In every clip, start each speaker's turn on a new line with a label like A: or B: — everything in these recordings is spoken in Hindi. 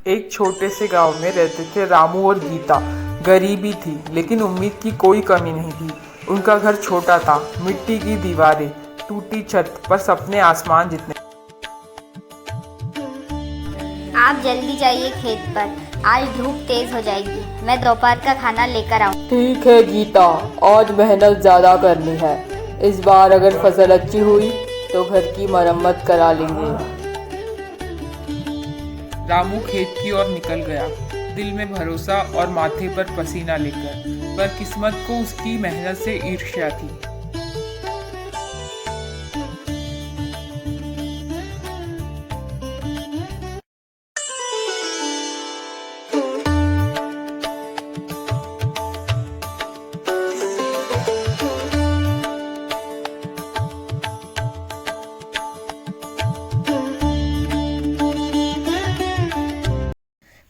A: एक छोटे से गांव में रहते थे रामू और गीता। गरीबी थी लेकिन उम्मीद की कोई कमी नहीं थी। उनका घर छोटा था, मिट्टी की दीवारें, टूटी छत, पर सपने आसमान जितने।
B: आप जल्दी जाइए खेत पर, आज धूप तेज हो जाएगी। मैं दोपहर का खाना लेकर आऊँ।
C: ठीक है गीता, आज मेहनत ज़्यादा करनी है। इस बार अगर फसल अच्छी हुई तो घर की मरम्मत करा लेंगे।
A: रामू खेत की ओर निकल गया, दिल में भरोसा और माथे पर पसीना लेकर। पर किस्मत को उसकी मेहनत से ईर्ष्या थी।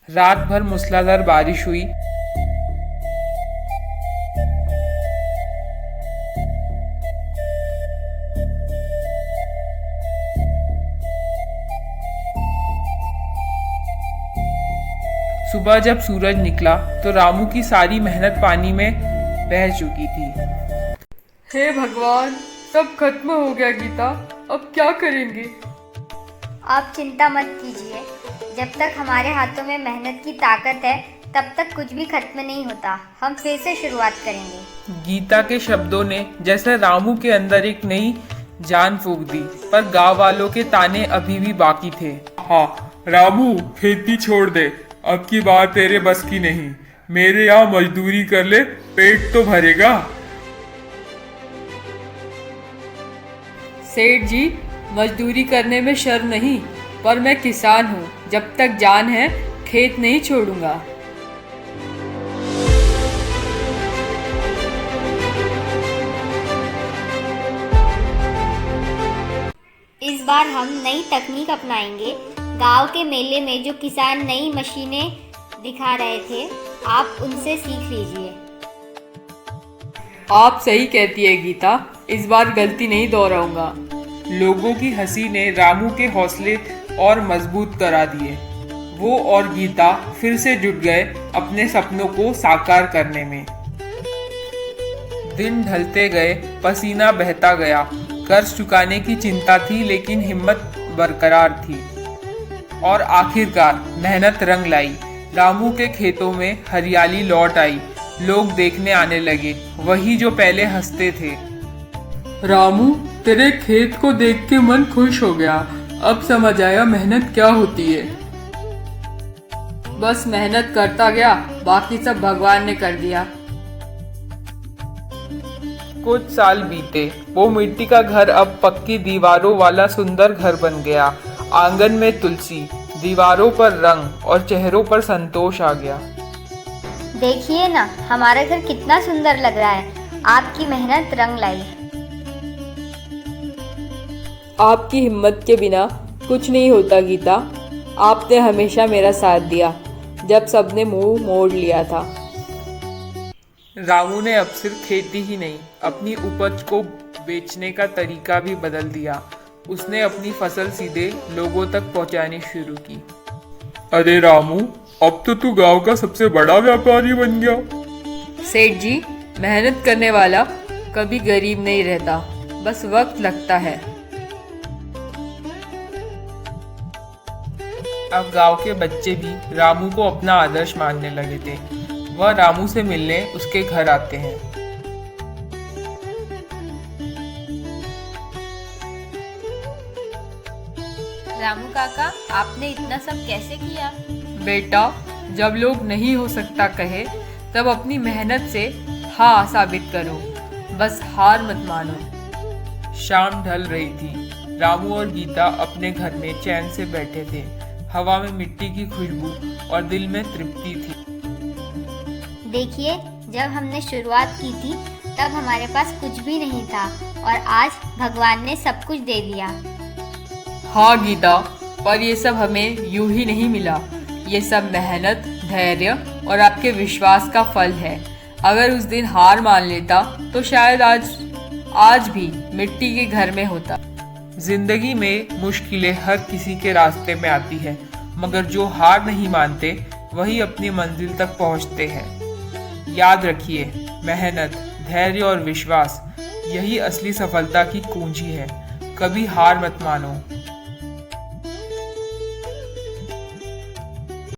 A: रात भर मूसलाधार बारिश हुई। सुबह जब सूरज निकला तो रामू की सारी मेहनत पानी में बह चुकी थी।
C: हे भगवान, सब खत्म हो गया गीता, अब क्या करेंगे?
B: आप चिंता मत कीजिए, जब तक हमारे हाथों में मेहनत की ताकत है तब तक कुछ भी खत्म नहीं होता। हम फिर से शुरुआत करेंगे।
A: गीता के शब्दों ने जैसे रामू के अंदर एक नई जान फूंक दी, पर गांव वालों के ताने अभी भी बाकी थे।
D: हाँ रामू, खेती छोड़ दे, अब की बार तेरे बस की नहीं। मेरे यहाँ मजदूरी कर ले, पेट तो भरेगा।
C: सेठ जी, मजदूरी करने में शर्म नहीं, पर मैं किसान हूँ। जब तक जान है खेत नहीं छोड़ूंगा।
B: इस बार हम नई तकनीक अपनाएंगे। गांव के मेले में जो किसान नई मशीनें दिखा रहे थे, आप उनसे सीख लीजिए।
C: आप सही कहती है गीता, इस बार गलती नहीं दोहराऊंगा।
A: लोगों की हंसी ने रामू के हौसले और मजबूत करा दिए। वो और गीता फिर से जुट गए अपने सपनों को साकार करने में। दिन ढलते गए, पसीना बहता गया। कर्ज चुकाने की चिंता थी लेकिन हिम्मत बरकरार थी। और आखिरकार मेहनत रंग लाई। रामू के खेतों में हरियाली लौट आई। लोग देखने आने लगे, वही जो पहले हंसते थे।
C: रामू, तेरे खेत को देख के मन खुश हो गया। अब समझ आया मेहनत क्या होती है। बस मेहनत करता गया, बाकी सब भगवान ने कर दिया।
A: कुछ साल बीते। वो मिट्टी का घर अब पक्की दीवारों वाला सुंदर घर बन गया। आंगन में तुलसी, दीवारों पर रंग और चेहरों पर संतोष आ गया।
B: देखिए ना, हमारा घर कितना सुंदर लग रहा है। आपकी मेहनत रंग लाई।
C: आपकी हिम्मत के बिना कुछ नहीं होता गीता। आपने हमेशा मेरा साथ दिया जब सबने मुंह मोड़ लिया था।
A: रामू ने अब सिर्फ खेती ही नहीं, अपनी उपज को बेचने का तरीका भी बदल दिया। उसने अपनी फसल सीधे लोगों तक पहुंचानी शुरू की।
D: अरे रामू, अब तो तू गांव का सबसे बड़ा व्यापारी बन गया।
C: सेठ जी, मेहनत करने वाला कभी गरीब नहीं रहता, बस वक्त लगता है।
A: अब गांव के बच्चे भी रामू को अपना आदर्श मानने लगे थे। वह रामू से मिलने उसके घर आते हैं।
E: रामू काका, आपने इतना सब कैसे किया?
C: बेटा, जब लोग नहीं हो सकता कहे, तब अपनी मेहनत से हाँ साबित करो। बस हार मत मानो।
A: शाम ढल रही थी। रामू और गीता अपने घर में चैन से बैठे थे। हवा में मिट्टी की खुशबू और दिल में तृप्ति थी।
B: देखिए, जब हमने शुरुआत की थी तब हमारे पास कुछ भी नहीं था, और आज भगवान ने सब कुछ दे दिया।
C: हाँ गीता, पर ये सब हमें यूं ही नहीं मिला। ये सब मेहनत, धैर्य और आपके विश्वास का फल है। अगर उस दिन हार मान लेता तो शायद आज भी मिट्टी के घर में होता।
A: जिंदगी में मुश्किलें हर किसी के रास्ते में आती है, मगर जो हार नहीं मानते वही अपनी मंजिल तक पहुंचते हैं। याद रखिए, मेहनत, धैर्य और विश्वास यही असली सफलता की कुंजी है। कभी हार मत मानो।